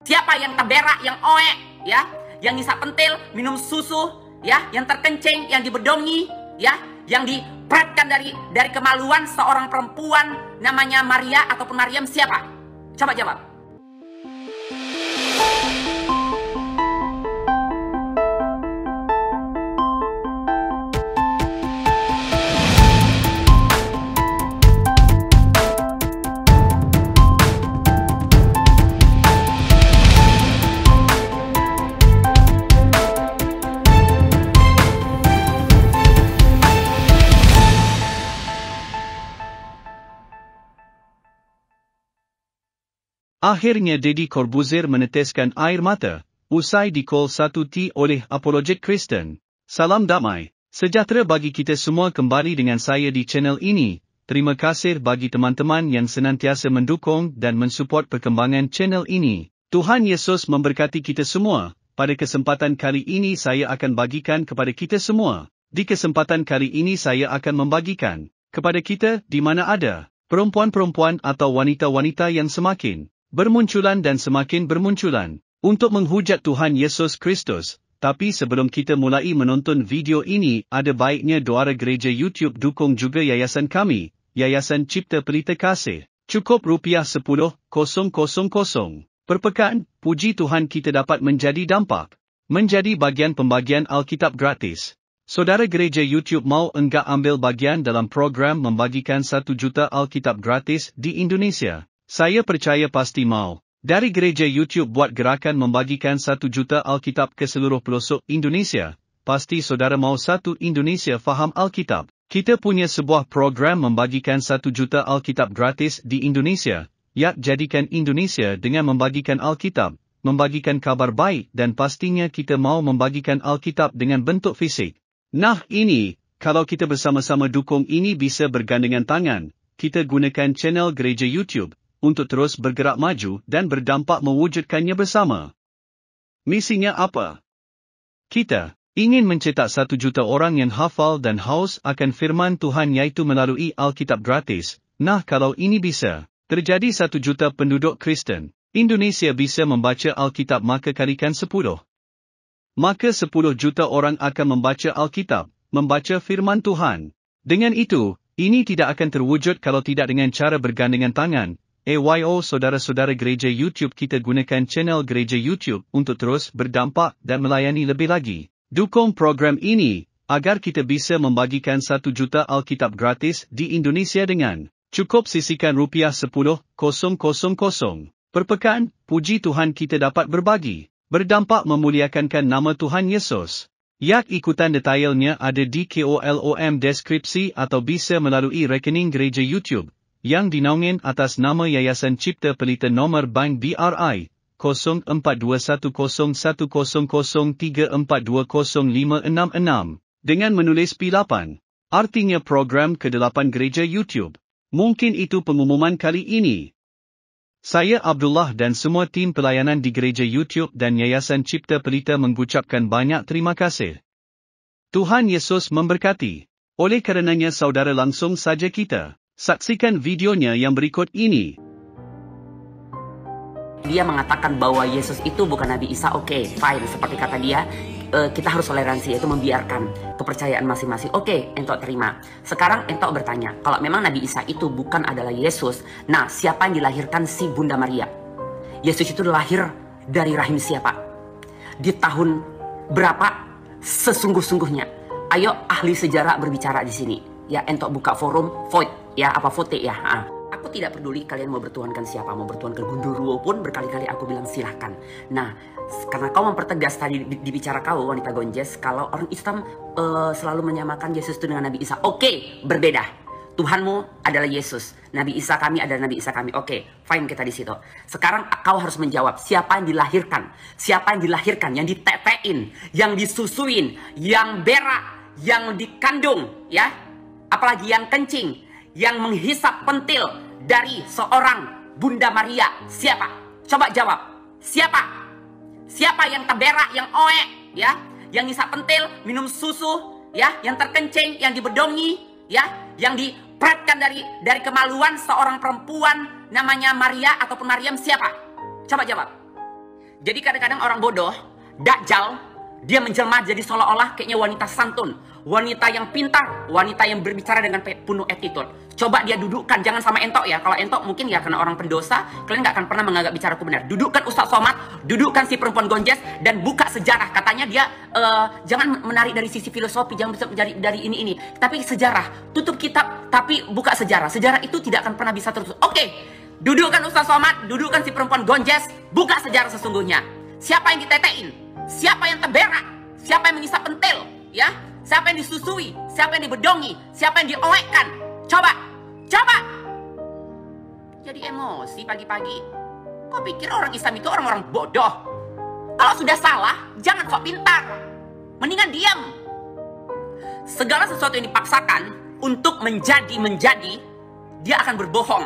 Siapa yang terberak, yang oek, ya, yang ngisap pentil, minum susu, ya, yang terkencing, yang dibedongi, ya, yang diperetkan dari kemaluan seorang perempuan namanya Maria ataupun Maryam, siapa? Coba jawab. Akhirnya Deddy Corbuzier meneteskan air mata, usai di-call 1T oleh apologet Kristen. Salam damai, sejahtera bagi kita semua kembali dengan saya di channel ini. Terima kasih bagi teman-teman yang senantiasa mendukung dan mensupport perkembangan channel ini. Tuhan Yesus memberkati kita semua. Pada kesempatan kali ini saya akan bagikan kepada kita semua. Di kesempatan kali ini saya akan membagikan kepada kita di mana ada perempuan-perempuan atau wanita-wanita yang semakin bermunculan dan semakin bermunculan untuk menghujat Tuhan Yesus Kristus. Tapi sebelum kita mulai menonton video ini, ada baiknya Duara Gereja YouTube dukung juga yayasan kami, Yayasan Cipta Pelita Kasih. Cukup ₹10,000 per pekan. Puji Tuhan kita dapat menjadi dampak, menjadi bagian pembagian Alkitab gratis. Saudara Gereja YouTube mau enggak ambil bagian dalam program membagikan 1 juta Alkitab gratis di Indonesia? Saya percaya pasti mau. Dari Gereja YouTube buat gerakan membagikan 1 juta Alkitab ke seluruh pelosok Indonesia. Pasti saudara mau satu Indonesia faham Alkitab. Kita punya sebuah program membagikan 1 juta Alkitab gratis di Indonesia. Yak jadikan Indonesia dengan membagikan Alkitab, membagikan kabar baik dan pastinya kita mau membagikan Alkitab dengan bentuk fisik. Nah ini, kalau kita bersama-sama dukung ini bisa bergandengan tangan. Kita gunakan channel Gereja YouTube untuk terus bergerak maju dan berdampak mewujudkannya bersama. Misinya apa? Kita ingin mencetak 1 juta orang yang hafal dan haus akan firman Tuhan yaitu melalui Alkitab gratis. Nah kalau ini bisa terjadi 1 juta penduduk Kristen Indonesia bisa membaca Alkitab maka kalikan 10. Maka 10 juta orang akan membaca Alkitab, membaca firman Tuhan. Dengan itu, ini tidak akan terwujud kalau tidak dengan cara bergandengan tangan. Saudara-saudara Gereja YouTube kita gunakan channel Gereja YouTube untuk terus berdampak dan melayani lebih lagi. Dukung program ini, agar kita bisa membagikan 1 juta Alkitab gratis di Indonesia dengan cukup sisihkan ₹10,000 per pekan. Puji Tuhan kita dapat berbagi, berdampak memuliakan nama Tuhan Yesus. Yak ikutan detailnya ada di kolom deskripsi atau bisa melalui rekening Gereja YouTube yang dinaungin atas nama Yayasan Cipta Pelita nomor bank BRI 04210034205666 dengan menulis P8. Artinya program ke-8 Gereja YouTube. Mungkin itu pengumuman kali ini. Saya Abdullah dan semua tim pelayanan di Gereja YouTube dan Yayasan Cipta Pelita mengucapkan banyak terima kasih. Tuhan Yesus memberkati. Oleh karenanya saudara langsung saja kita saksikan videonya yang berikut ini. Dia mengatakan bahwa Yesus itu bukan Nabi Isa. Oke, fine. Seperti kata dia, kita harus toleransi, yaitu membiarkan kepercayaan masing-masing. Oke, entok terima. Sekarang entok bertanya, kalau memang Nabi Isa itu bukan adalah Yesus, nah siapa yang dilahirkan si Bunda Maria? Yesus itu lahir dari rahim siapa? Di tahun berapa sesungguh-sungguhnya? Ayo ahli sejarah berbicara di sini. Ya, entok buka forum, vote, ya apa vote ya. Aku tidak peduli kalian mau bertuhankan siapa, mau bertuhankan Gundurwo pun berkali-kali aku bilang silahkan. Nah, karena kau mempertegas tadi dibicara kau wanita Gonjes, kalau orang Islam selalu menyamakan Yesus itu dengan Nabi Isa. Oke, berbeda. Tuhanmu adalah Yesus, Nabi Isa kami adalah Nabi Isa kami. Oke, fine kita di situ. Sekarang kau harus menjawab siapa yang dilahirkan, siapa yang dilahirkan, yang ditetein, yang disusuin, yang berak, yang dikandung, ya, apalagi yang kencing, yang menghisap pentil dari seorang Bunda Maria. Siapa? Coba jawab. Siapa? Siapa yang terberak, yang oek, ya, yang ngisap pentil, minum susu, ya, yang terkencing, yang dibedongi, ya, yang diperetkan dari kemaluan seorang perempuan namanya Maria ataupun Maryam. Siapa? Coba jawab. Jadi kadang-kadang orang bodoh, Dajjal, dia menjelma jadi seolah-olah kayaknya wanita santun, wanita yang pintar, wanita yang berbicara dengan penuh attitude. Coba dia dudukkan, jangan sama Entok ya. Kalau Entok mungkin ya karena orang pendosa, kalian gak akan pernah menganggap bicaraku benar. Dudukkan Ustaz Somad, dudukkan si perempuan gonjes, dan buka sejarah. Katanya dia jangan menarik dari sisi filosofi, jangan bisa mencari dari ini. Tapi sejarah, tutup kitab, tapi buka sejarah. Sejarah itu tidak akan pernah bisa tertutup. Oke, dudukkan Ustaz Somad, dudukkan si perempuan gonjes, buka sejarah sesungguhnya. Siapa yang ditetein? Siapa yang terberak? Siapa yang mengisap pentil? Ya? Siapa yang disusui? Siapa yang dibedongi? Siapa yang diowekkan? Coba! Jadi emosi pagi-pagi. Kok pikir orang Islam itu orang-orang bodoh? Kalau sudah salah, jangan sok pintar. Mendingan diam. Segala sesuatu yang dipaksakan untuk menjadi, dia akan berbohong.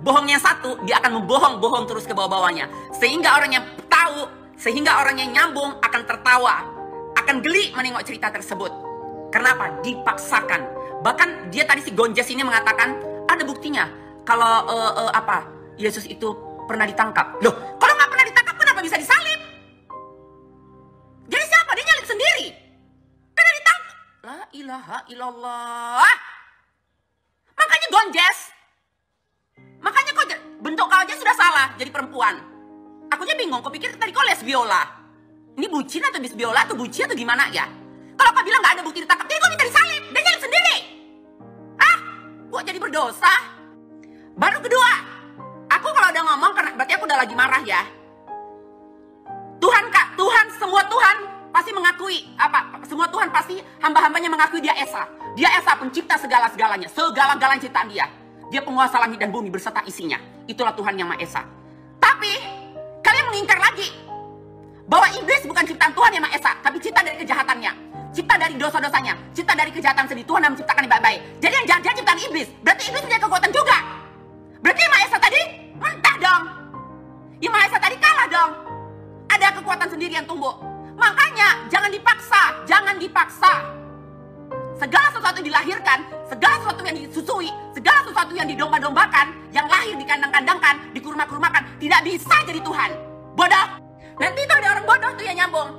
Bohongnya satu, dia akan membohong terus ke bawah-bawahnya. Sehingga orang yang tahu, sehingga orang yang nyambung akan tertawa. Akan geli menengok cerita tersebut. Kenapa? Dipaksakan. Bahkan dia tadi si Gonjes ini mengatakan ada buktinya kalau Yesus itu pernah ditangkap. Loh, kalau nggak pernah ditangkap kenapa bisa disalib? Jadi siapa? Dia nyalib sendiri. Karena ditangkap. La ilaha illallah. Makanya Gonjes. Makanya kau bentuk kau aja sudah salah jadi perempuan. Aku aja bingung. Kau pikir tadi kau lesbiola. Ini bucin atau bisbiola atau bucin atau gimana ya? Kalau kau bilang nggak ada bukti ditangkap, jadi kau minta disalib. Dia nyalib sendiri. Buat jadi berdosa. Baru kedua, aku kalau udah ngomong karena berarti aku udah lagi marah ya. Tuhan, semua Tuhan pasti mengakui semua Tuhan pasti hamba-hambanya mengakui dia Esa. Dia Esa, pencipta segala-segalanya, segala-galanya ciptaan dia. Dia penguasa langit dan bumi beserta isinya. Itulah Tuhan yang Maha Esa. Tapi kalian mengingkar lagi bahwa iblis bukan ciptaan Tuhan yang Maha Esa, tapi cipta dari kejahatannya, cipta dari dosa-dosanya, cipta dari kejahatan sendiri. Tuhan yang menciptakan yang baik-baik. Jadi yang jahat ciptaan iblis. Berarti iblis punya kekuatan juga. Berarti yang Maha Esa tadi mentah dong. Yang Maha Esa tadi kalah dong. Ada kekuatan sendiri yang tumbuh. Makanya jangan dipaksa. Segala sesuatu yang dilahirkan, segala sesuatu yang disusui, segala sesuatu yang didomba-dombakan, yang lahir dikandang-kandangkan, dikurma-kurmakan, tidak bisa jadi Tuhan. Bodoh. Nanti itu ada orang bodoh tuh yang nyambung.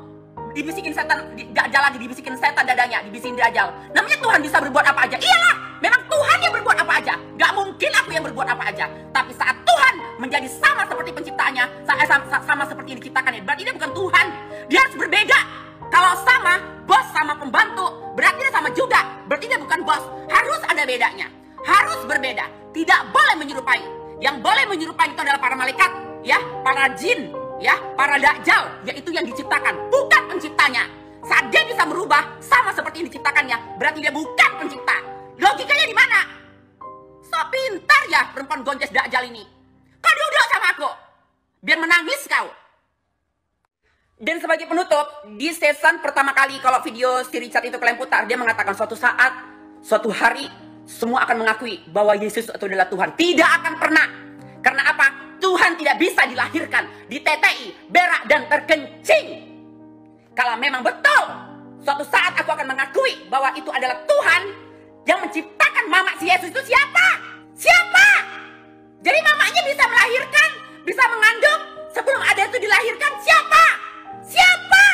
Dibisikin setan, Dajjal lagi dibisikin setan dadanya, dibisikin Dajjal. Namanya Tuhan bisa berbuat apa aja. Iyalah, memang Tuhan yang berbuat apa aja. Gak mungkin aku yang berbuat apa aja. Tapi saat Tuhan menjadi sama seperti penciptanya, sama seperti yang diciptakannya, berarti dia bukan Tuhan. Dia harus berbeda. Kalau sama, bos sama pembantu, berarti dia sama juga. Berarti dia bukan bos. Harus ada bedanya. Harus berbeda. Tidak boleh menyerupai. Yang boleh menyerupai itu adalah para malaikat, ya, para jin, ya, para Dajjal, yaitu yang diciptakan, bukan penciptanya. Saat dia bisa merubah sama seperti yang diciptakannya, berarti dia bukan pencipta. Logikanya di mana? So pintar ya perempuan Gonjes Dajjal ini. Kau duduk sama aku, biar menangis kau. Dan sebagai penutup, di season pertama kali kalau video si Richard itu kalian putar, dia mengatakan suatu saat, suatu hari, semua akan mengakui bahwa Yesus itu adalah Tuhan. Tidak akan pernah. Karena apa? Tuhan tidak bisa dilahirkan, ditetei, berak, dan terkencing. Kalau memang betul, suatu saat aku akan mengakui bahwa itu adalah Tuhan yang menciptakan mama si Yesus itu siapa? Siapa? Jadi mamanya bisa melahirkan, bisa mengandung, sebelum ada itu dilahirkan siapa? Siapa?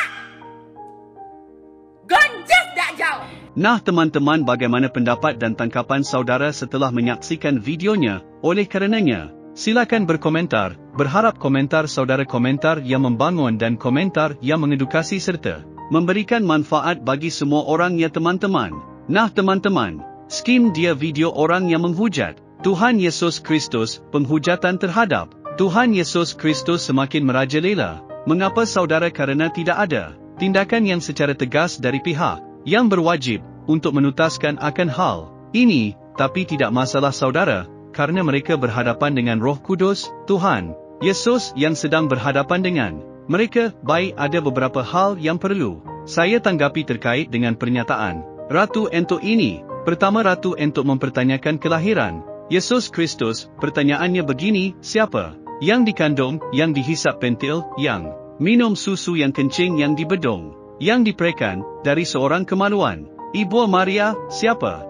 Gonjes Dajjal. Nah teman-teman, bagaimana pendapat dan tangkapan saudara setelah menyaksikan videonya? Oleh karenanya, silakan berkomentar. Berharap komentar saudara komentar yang membangun dan komentar yang mengedukasi serta memberikan manfaat bagi semua orang ya teman-teman. Nah teman-teman, skim dia video orang yang menghujat Tuhan Yesus Kristus, penghujatan terhadap Tuhan Yesus Kristus semakin merajalela. Mengapa saudara? Karena tidak ada tindakan yang secara tegas dari pihak yang berwajib untuk menuntaskan akan hal ini. Tapi tidak masalah saudara, karena mereka berhadapan dengan Roh Kudus, Tuhan Yesus yang sedang berhadapan dengan mereka. Baik, ada beberapa hal yang perlu saya tanggapi terkait dengan pernyataan Ratu Entok ini. Pertama, Ratu Entok mempertanyakan kelahiran Yesus Kristus. Pertanyaannya begini, siapa yang dikandung, yang dihisap pentil, yang minum susu yang kencing, yang dibedong, yang diprekan dari seorang kemaluan Ibu Maria, siapa?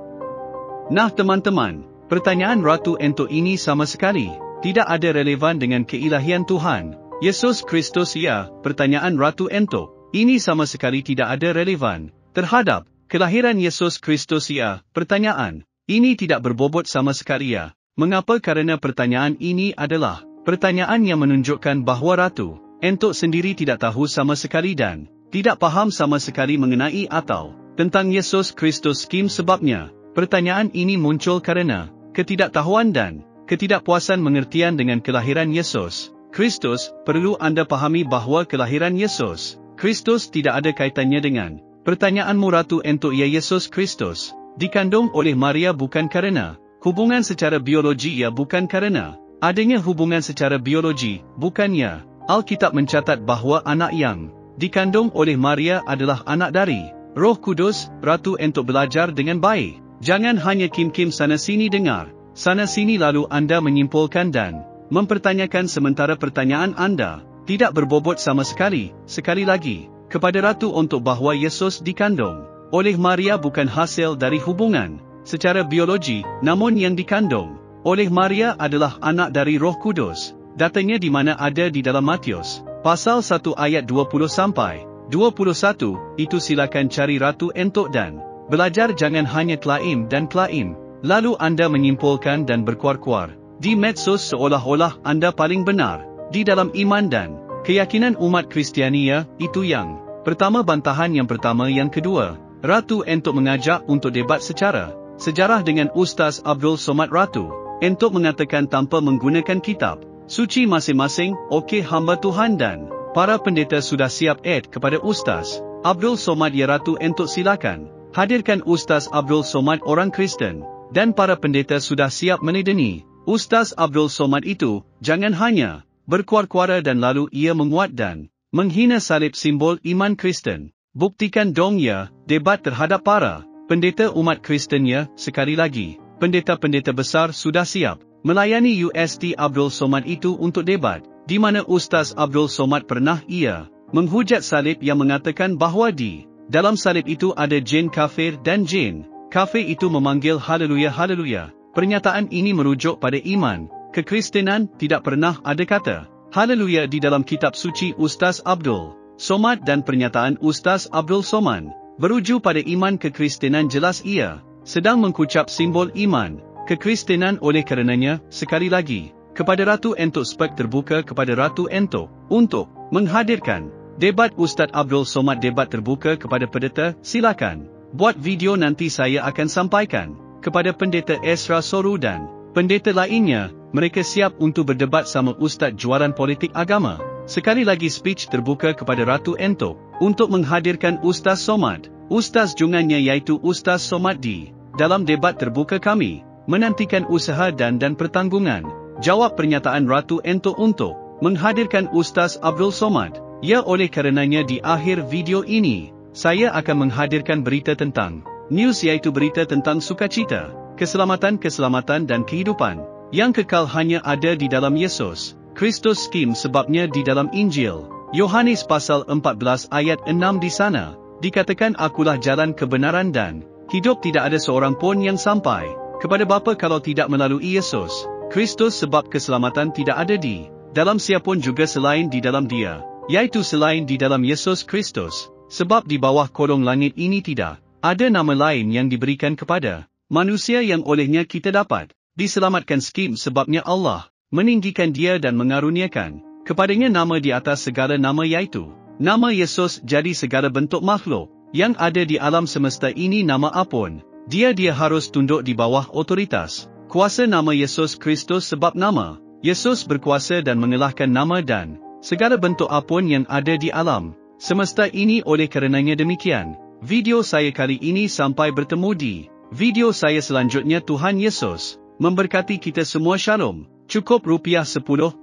Nah teman-teman, pertanyaan Ratu Entok ini sama sekali tidak ada relevan dengan keilahian Tuhan Yesus Kristus ya, pertanyaan Ratu Entok. Ini sama sekali tidak ada relevan terhadap kelahiran Yesus Kristus ya, pertanyaan. Ini tidak berbobot sama sekali ya. Mengapa? Karena pertanyaan ini adalah pertanyaan yang menunjukkan bahawa Ratu Entok sendiri tidak tahu sama sekali dan tidak paham sama sekali mengenai atau tentang Yesus Kristus. Sebabnya, pertanyaan ini muncul karena ketidaktahuan dan ketidakpuasan mengertian dengan kelahiran Yesus Kristus. Perlu anda pahami bahawa kelahiran Yesus Kristus tidak ada kaitannya dengan pertanyaanmu Ratu Entok ya. Yesus Kristus dikandung oleh Maria bukan karena hubungan secara biologi ya, bukan karena adanya hubungan secara biologi, bukannya. Alkitab mencatat bahawa anak yang dikandung oleh Maria adalah anak dari Roh Kudus. Ratu Entok belajar dengan baik. Jangan hanya kim-kim sana-sini dengar sana-sini lalu anda menyimpulkan dan mempertanyakan sementara pertanyaan anda tidak berbobot sama sekali. Sekali lagi, kepada Ratu Entok bahawa Yesus dikandung oleh Maria bukan hasil dari hubungan secara biologi, namun yang dikandung oleh Maria adalah anak dari Roh Kudus. Datanya di mana? Ada di dalam Matius pasal 1 ayat 20 sampai 21. Itu silakan cari Ratu Entok dan belajar. Jangan hanya klaim dan klaim lalu anda menyimpulkan dan berkuar-kuar di medsos seolah-olah anda paling benar di dalam iman dan keyakinan umat Kristiani ya. Itu yang pertama, bantahan yang pertama. Yang kedua, Ratu Entok mengajak untuk debat secara sejarah dengan Ustaz Abdul Somad. Ratu Entok mengatakan tanpa menggunakan kitab suci masing-masing. Okey, hamba Tuhan dan para pendeta sudah siap kepada Ustaz Abdul Somad ya. Ratu Entok silakan hadirkan Ustaz Abdul Somad. Orang Kristen dan para pendeta sudah siap meledeni Ustaz Abdul Somad itu. Jangan hanya berkuar-kuara dan lalu ia menguat dan menghina salib simbol iman Kristen. Buktikan dong ya. Debat terhadap para pendeta umat Kristen ya. Sekali lagi, pendeta-pendeta besar sudah siap melayani Ustaz Abdul Somad itu untuk debat, di mana Ustaz Abdul Somad pernah ia menghujat salib yang mengatakan bahawa di dalam salib itu ada jin kafir dan jin kafir itu memanggil haleluya haleluya. Pernyataan ini merujuk pada iman kekristenan. Tidak pernah ada kata haleluya di dalam kitab suci Ustaz Abdul Somad, dan pernyataan Ustaz Abdul Somad berujuk pada iman kekristenan. Jelas ia sedang mengucap simbol iman kekristenan. Oleh karenanya, sekali lagi, kepada Ratu Entok, spek terbuka kepada Ratu Entok untuk menghadirkan debat Ustaz Abdul Somad. Debat terbuka kepada pendeta. Silakan buat video, nanti saya akan sampaikan kepada pendeta Esra Soru dan pendeta lainnya. Mereka siap untuk berdebat sama Ustaz juaran politik agama. Sekali lagi, speech terbuka kepada Ratu Entok untuk menghadirkan Ustaz Somad. Ustaz jungannya yaitu Ustaz Somad di dalam debat terbuka. Kami menantikan usaha dan pertanggungan jawab pernyataan Ratu Entok untuk menghadirkan Ustaz Abdul Somad. Ya, oleh karenanya di akhir video ini, saya akan menghadirkan berita tentang news, yaitu berita tentang sukacita, keselamatan dan kehidupan yang kekal hanya ada di dalam Yesus Kristus. Sebabnya di dalam Injil Yohanes pasal 14 ayat 6 di sana dikatakan, akulah jalan kebenaran dan hidup. Tidak ada seorang pun yang sampai kepada Bapa kalau tidak melalui Yesus Kristus, sebab keselamatan tidak ada di dalam siapapun juga selain di dalam Dia, yaitu selain di dalam Yesus Kristus. Sebab di bawah kolong langit ini tidak ada nama lain yang diberikan kepada manusia yang olehnya kita dapat diselamatkan. Sebabnya Allah meninggikan Dia dan mengaruniakan kepadanya nama di atas segala nama, yaitu nama Yesus. Jadi segala bentuk makhluk yang ada di alam semesta ini, nama apapun dia harus tunduk di bawah otoritas kuasa nama Yesus Kristus. Sebab nama Yesus berkuasa dan mengalahkan nama dan segala bentuk apapun yang ada di alam semesta ini. Oleh karenanya demikian, video saya kali ini. Sampai bertemu di video saya selanjutnya. Tuhan Yesus memberkati kita semua. Shalom. Cukup Rp10,000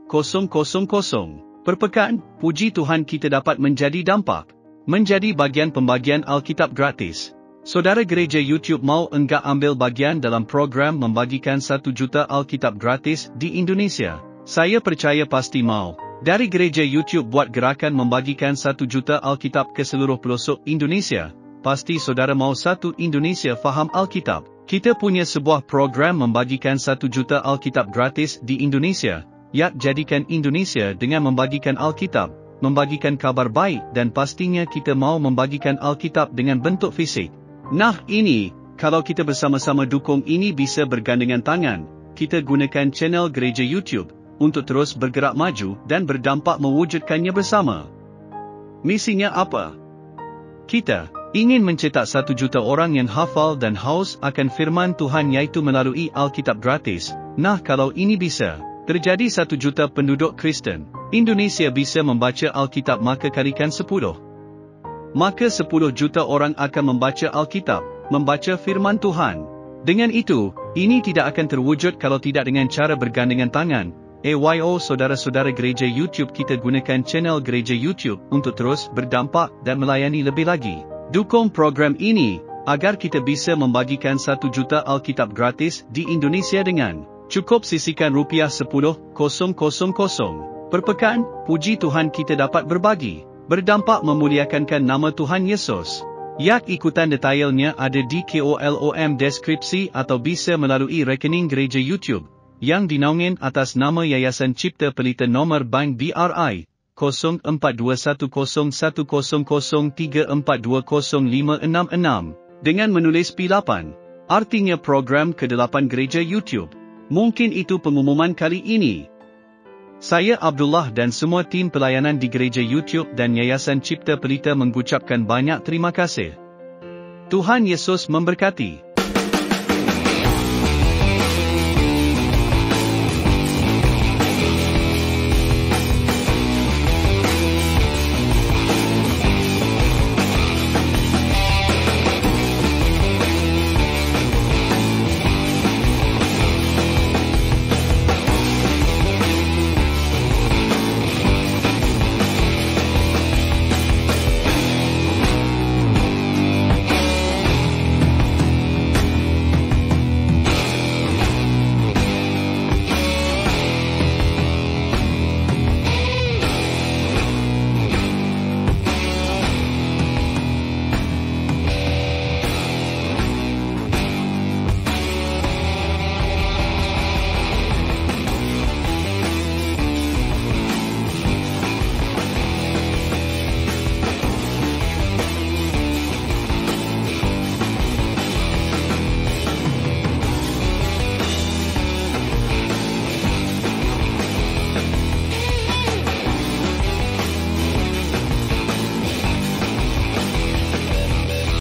per pekan. Puji Tuhan kita dapat menjadi bagian pembagian Alkitab gratis. Saudara gereja YouTube mau enggak ambil bagian dalam program membagikan 1 juta Alkitab gratis di Indonesia? Saya percaya pasti mau. Dari gereja YouTube buat gerakan membagikan 1 juta Alkitab ke seluruh pelosok Indonesia. Pasti saudara mau satu Indonesia faham Alkitab. Kita punya sebuah program membagikan 1 juta Alkitab gratis di Indonesia. Yak jadikan Indonesia dengan membagikan Alkitab, membagikan kabar baik dan pastinya kita mau membagikan Alkitab dengan bentuk fisik. Nah ini, kalau kita bersama-sama dukung ini bisa bergandengan tangan, kita gunakan channel Gereja YouTube untuk terus bergerak maju dan berdampak mewujudkannya bersama. Misinya apa? Kita ingin mencetak 1 juta orang yang hafal dan haus akan firman Tuhan yaitu melalui Alkitab gratis. Nah kalau ini bisa terjadi 1 juta penduduk Kristen Indonesia bisa membaca Alkitab maka kalikan 10. Maka 10 juta orang akan membaca Alkitab, membaca firman Tuhan. Dengan itu, ini tidak akan terwujud kalau tidak dengan cara bergandengan tangan. AYO saudara-saudara gereja YouTube kita gunakan channel gereja YouTube untuk terus berdampak dan melayani lebih lagi. Dukung program ini, agar kita bisa membagikan 1 juta Alkitab gratis di Indonesia dengan cukup sisihkan Rp10,000 per pekan. Puji Tuhan kita dapat berbagi, berdampak memuliakan nama Tuhan Yesus. Yak ikutan detailnya ada di kolom deskripsi atau bisa melalui rekening gereja YouTube yang dinaungin atas nama Yayasan Cipta Pelita nomor bank BRI 04210034205666 dengan menulis P8, artinya program ke-8 gereja YouTube. Mungkin itu pengumuman kali ini. Saya Abdullah dan semua tim pelayanan di gereja YouTube dan Yayasan Cipta Pelita mengucapkan banyak terima kasih. Tuhan Yesus memberkati.